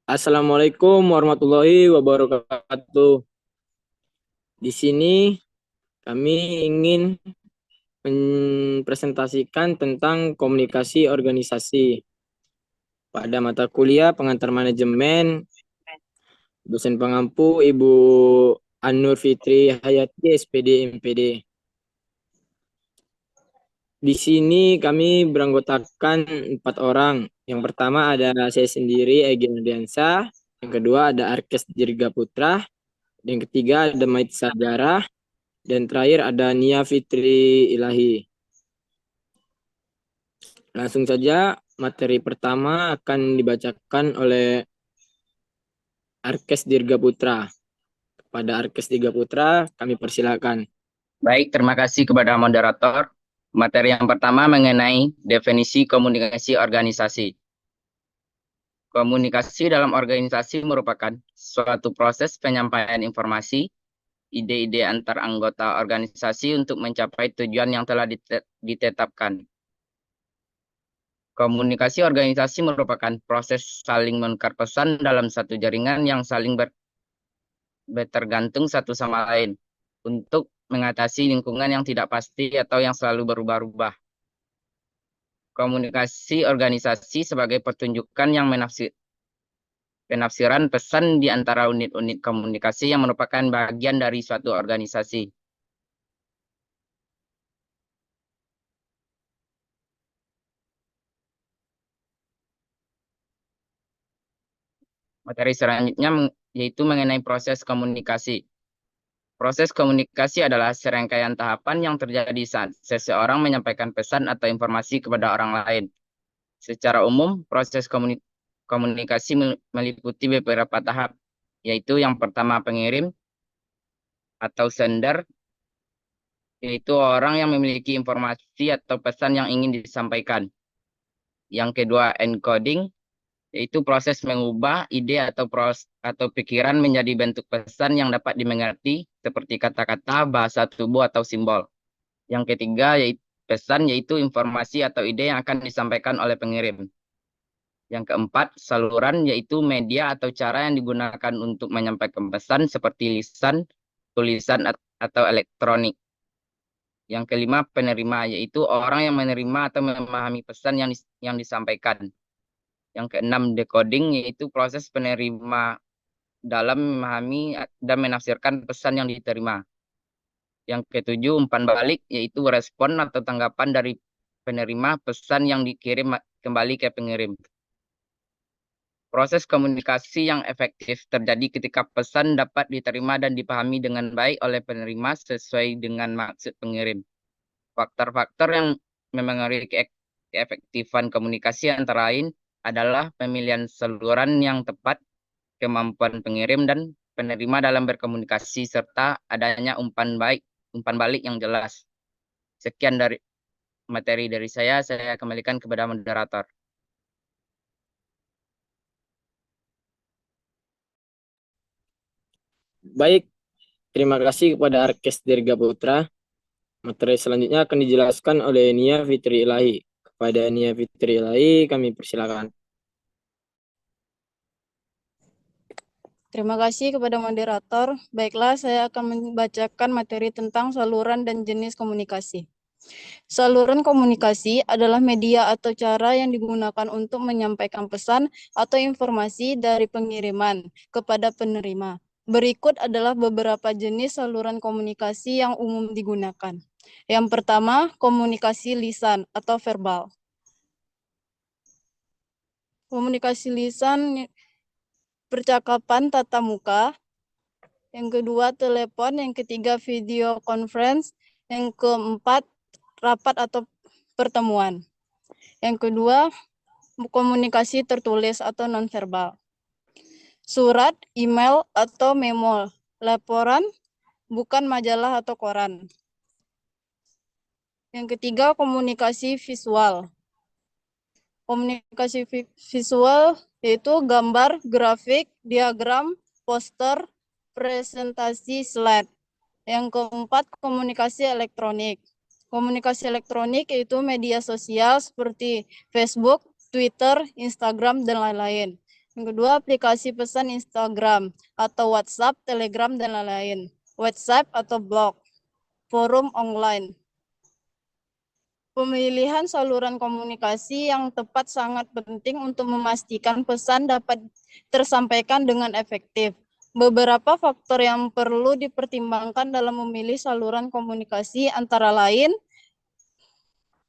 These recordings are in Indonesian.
Assalamualaikum warahmatullahi wabarakatuh. Di sini kami ingin mempresentasikan tentang komunikasi organisasi. Pada mata kuliah pengantar manajemen, dosen pengampu Ibu Anur Fitri Hayati, SPD MPD. Di sini kami beranggotakan 4 orang. Yang pertama ada saya sendiri, Egy Ardiansa. Yang kedua ada Arkes Dirga Putra. Yang ketiga ada Mait Sagara. Dan terakhir ada Nia Fitri Ilahi. Langsung saja, materi pertama akan dibacakan oleh Arkes Dirga Putra. Kepada Arkes Dirga Putra, kami persilakan. Baik, terima kasih kepada moderator. Materi yang pertama mengenai definisi komunikasi organisasi. Komunikasi dalam organisasi merupakan suatu proses penyampaian informasi, ide-ide antar anggota organisasi untuk mencapai tujuan yang telah ditetapkan. Komunikasi organisasi merupakan proses saling menukar pesan dalam satu jaringan yang saling bertergantung satu sama lain untuk mengatasi lingkungan yang tidak pasti atau yang selalu berubah-ubah. Komunikasi organisasi sebagai pertunjukan yang penafsiran pesan di antara unit-unit komunikasi yang merupakan bagian dari suatu organisasi. Materi selanjutnya yaitu mengenai proses komunikasi. Proses komunikasi adalah serangkaian tahapan yang terjadi saat seseorang menyampaikan pesan atau informasi kepada orang lain. Secara umum, proses komunikasi meliputi beberapa tahap, yaitu yang pertama pengirim atau sender, yaitu orang yang memiliki informasi atau pesan yang ingin disampaikan. Yang kedua, encoding, yaitu proses mengubah ide atau pikiran menjadi bentuk pesan yang dapat dimengerti, seperti kata-kata, bahasa tubuh, atau simbol. Yang ketiga, yaitu pesan, yaitu informasi atau ide yang akan disampaikan oleh pengirim. Yang keempat, saluran, yaitu media atau cara yang digunakan untuk menyampaikan pesan seperti lisan, tulisan, atau elektronik. Yang kelima, penerima, yaitu orang yang menerima atau memahami pesan yang disampaikan. Yang keenam, decoding, yaitu proses penerima dalam memahami dan menafsirkan pesan yang diterima. Yang ketujuh, umpan balik, yaitu respon atau tanggapan dari penerima pesan yang dikirim kembali ke pengirim. Proses komunikasi yang efektif terjadi ketika pesan dapat diterima dan dipahami dengan baik oleh penerima sesuai dengan maksud pengirim. Faktor-faktor yang memengaruhi keefektifan komunikasi antara lain adalah pemilihan saluran yang tepat, kemampuan pengirim dan penerima dalam berkomunikasi, serta adanya umpan balik yang jelas. Sekian dari materi dari saya kembalikan kepada moderator. Baik, terima kasih kepada Arkes Dirga Putra. Materi selanjutnya akan dijelaskan oleh Nia Fitri Ilahi. Kepada Nia Fitri Ilahi, kami persilakan. Terima kasih kepada moderator. Baiklah, saya akan membacakan materi tentang saluran dan jenis komunikasi. Saluran komunikasi adalah media atau cara yang digunakan untuk menyampaikan pesan atau informasi dari pengiriman kepada penerima. Berikut adalah beberapa jenis saluran komunikasi yang umum digunakan. Yang pertama, komunikasi lisan atau verbal. Komunikasi lisan, percakapan tatap muka. Yang kedua, telepon. Yang ketiga, video conference. Yang keempat, rapat atau pertemuan. Yang kedua, komunikasi tertulis atau nonverbal. Surat, email, atau memo. Laporan, bukan majalah atau koran. Yang ketiga, komunikasi visual. Komunikasi visual yaitu gambar, grafik, diagram, poster, presentasi, slide. Yang keempat, komunikasi elektronik. Komunikasi elektronik yaitu media sosial seperti Facebook, Twitter, Instagram, dan lain-lain. Yang kedua, aplikasi pesan Instagram atau WhatsApp, Telegram, dan lain-lain. WhatsApp atau blog, forum online. Pemilihan saluran komunikasi yang tepat sangat penting untuk memastikan pesan dapat tersampaikan dengan efektif. Beberapa faktor yang perlu dipertimbangkan dalam memilih saluran komunikasi antara lain,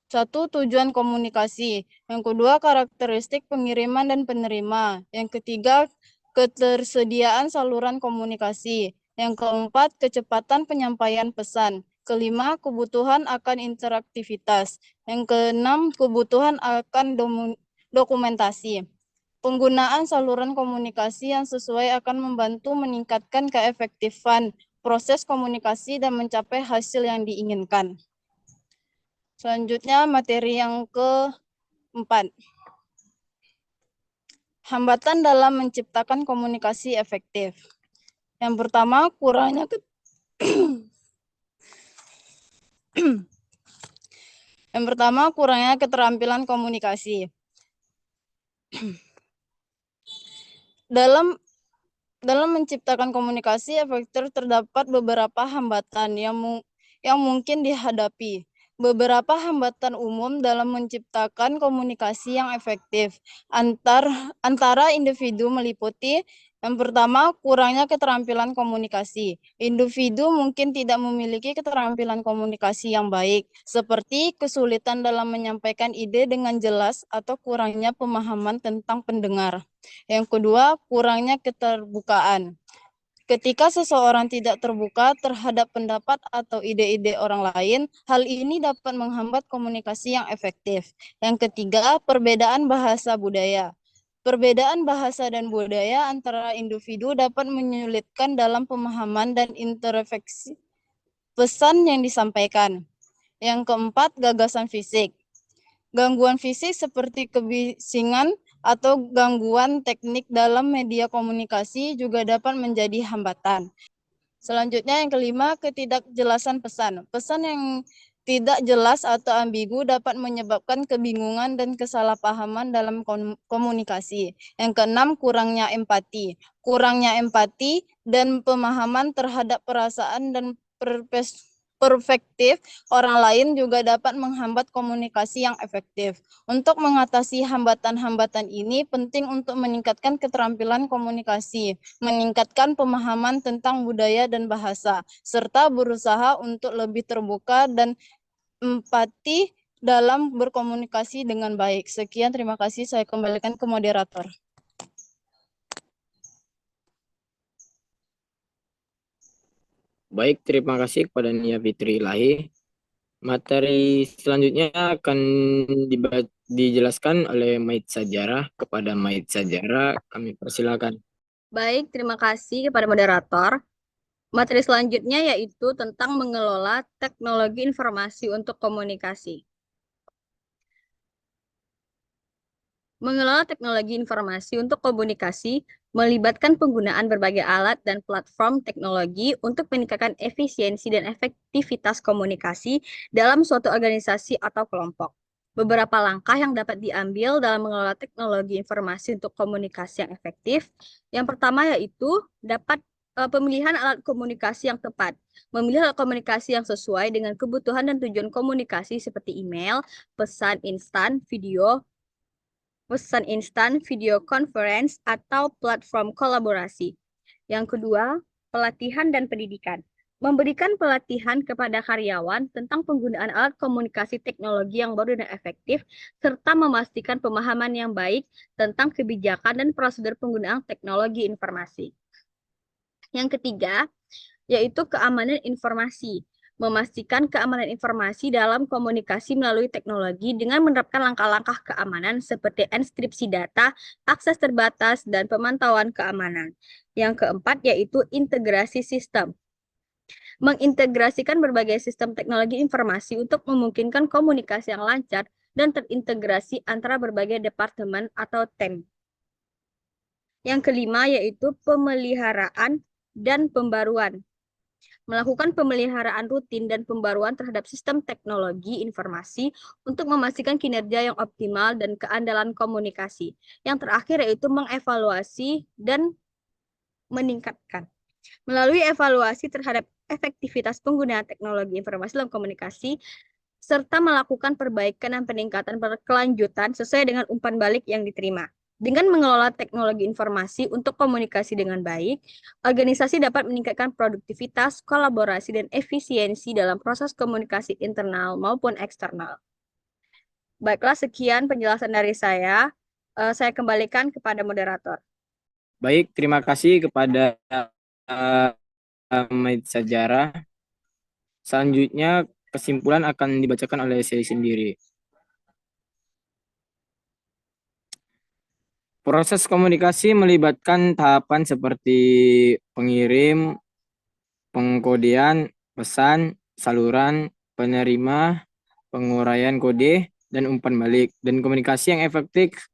satu, tujuan komunikasi. Yang kedua, karakteristik pengiriman dan penerima. Yang ketiga, ketersediaan saluran komunikasi. Yang keempat, kecepatan penyampaian pesan. Kelima, kebutuhan akan interaktivitas. Yang keenam, kebutuhan akan dokumentasi. Penggunaan saluran komunikasi yang sesuai akan membantu meningkatkan keefektifan proses komunikasi dan mencapai hasil yang diinginkan. Selanjutnya materi yang keempat. Hambatan dalam menciptakan komunikasi efektif. Yang pertama, kurangnya keterampilan komunikasi. Dalam menciptakan komunikasi efektif terdapat beberapa hambatan yang mungkin dihadapi. Beberapa hambatan umum dalam menciptakan komunikasi yang efektif antara individu meliputi yang pertama, kurangnya keterampilan komunikasi. Individu mungkin tidak memiliki keterampilan komunikasi yang baik, seperti kesulitan dalam menyampaikan ide dengan jelas atau kurangnya pemahaman tentang pendengar. Yang kedua, kurangnya keterbukaan. Ketika seseorang tidak terbuka terhadap pendapat atau ide-ide orang lain, hal ini dapat menghambat komunikasi yang efektif. Yang ketiga, perbedaan bahasa budaya. Perbedaan bahasa dan budaya antara individu dapat menyulitkan dalam pemahaman dan intervensi pesan yang disampaikan. Yang keempat, gagasan fisik. Gangguan fisik seperti kebisingan atau gangguan teknik dalam media komunikasi juga dapat menjadi hambatan. Selanjutnya yang kelima, ketidakjelasan pesan. Pesan yang tidak jelas atau ambigu dapat menyebabkan kebingungan dan kesalahpahaman dalam komunikasi. Yang keenam, kurangnya empati. Kurangnya empati dan pemahaman terhadap perasaan dan perspektif orang lain juga dapat menghambat komunikasi yang efektif. Untuk mengatasi hambatan-hambatan ini, penting untuk meningkatkan keterampilan komunikasi, meningkatkan pemahaman tentang budaya dan bahasa, serta berusaha untuk lebih terbuka dan empati dalam berkomunikasi dengan baik. Sekian, terima kasih. Saya kembalikan ke moderator. Baik, terima kasih kepada Nia Fitri Ilahi. Materi selanjutnya akan dijelaskan oleh Mait Sajarah. Kepada Mait Sajarah, kami persilakan. Baik, terima kasih kepada moderator. Materi selanjutnya yaitu tentang mengelola teknologi informasi untuk komunikasi. Mengelola teknologi informasi untuk komunikasi melibatkan penggunaan berbagai alat dan platform teknologi untuk meningkatkan efisiensi dan efektivitas komunikasi dalam suatu organisasi atau kelompok. Beberapa langkah yang dapat diambil dalam mengelola teknologi informasi untuk komunikasi yang efektif. Yang pertama yaitu dapat pemilihan alat komunikasi yang tepat. Memilih alat komunikasi yang sesuai dengan kebutuhan dan tujuan komunikasi seperti email, pesan instan, video conference, atau platform kolaborasi. Yang kedua, pelatihan dan pendidikan. Memberikan pelatihan kepada karyawan tentang penggunaan alat komunikasi teknologi yang baru dan efektif, serta memastikan pemahaman yang baik tentang kebijakan dan prosedur penggunaan teknologi informasi. Yang ketiga, yaitu keamanan informasi. Memastikan keamanan informasi dalam komunikasi melalui teknologi dengan menerapkan langkah-langkah keamanan seperti enkripsi data, akses terbatas, dan pemantauan keamanan. Yang keempat yaitu integrasi sistem. Mengintegrasikan berbagai sistem teknologi informasi untuk memungkinkan komunikasi yang lancar dan terintegrasi antara berbagai departemen atau tim. Yang kelima yaitu pemeliharaan dan pembaruan. melakukan pemeliharaan rutin dan pembaruan terhadap sistem teknologi informasi untuk memastikan kinerja yang optimal dan keandalan komunikasi. Yang terakhir yaitu mengevaluasi dan meningkatkan. Melalui evaluasi terhadap efektivitas penggunaan teknologi informasi dalam komunikasi, serta melakukan perbaikan dan peningkatan berkelanjutan sesuai dengan umpan balik yang diterima. Dengan mengelola teknologi informasi untuk komunikasi dengan baik, organisasi dapat meningkatkan produktivitas, kolaborasi, dan efisiensi dalam proses komunikasi internal maupun eksternal. Baiklah, sekian penjelasan dari saya. Saya kembalikan kepada moderator. Baik, terima kasih kepada Maid Sajarah. Selanjutnya kesimpulan akan dibacakan oleh saya sendiri. Proses komunikasi melibatkan tahapan seperti pengirim, pengkodean, pesan, saluran, penerima, penguraian kode, dan umpan balik. Dan komunikasi yang efektif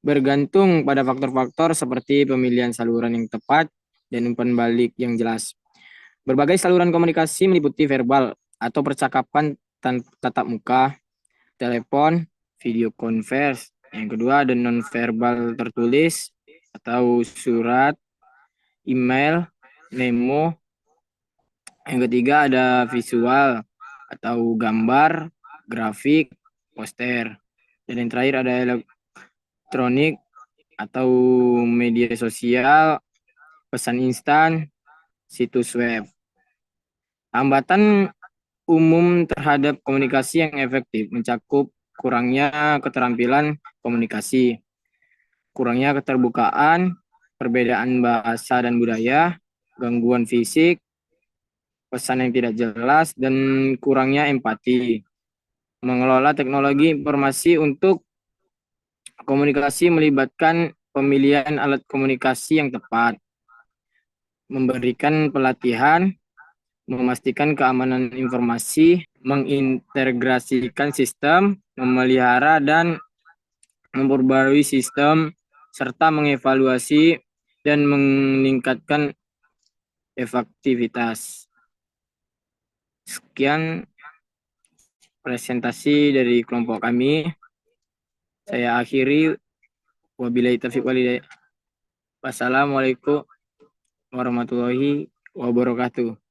bergantung pada faktor-faktor seperti pemilihan saluran yang tepat dan umpan balik yang jelas. Berbagai saluran komunikasi meliputi verbal atau percakapan tatap muka, telepon, video conference. Yang kedua ada non-verbal tertulis atau surat, email, memo. Yang ketiga ada visual atau gambar, grafik, poster. Dan yang terakhir ada elektronik atau media sosial, pesan instan, situs web. Hambatan umum terhadap komunikasi yang efektif mencakup kurangnya keterampilan komunikasi, kurangnya keterbukaan, perbedaan bahasa dan budaya, gangguan fisik, pesan yang tidak jelas, dan kurangnya empati. Mengelola teknologi informasi untuk komunikasi melibatkan pemilihan alat komunikasi yang tepat, memberikan pelatihan, memastikan keamanan informasi, mengintegrasikan sistem, memelihara dan memperbarui sistem, serta mengevaluasi dan meningkatkan efektivitas. Sekian presentasi dari kelompok kami. Saya akhiri. Wabillahi taufiq walhidayah. Wassalamualaikum warahmatullahi wabarakatuh.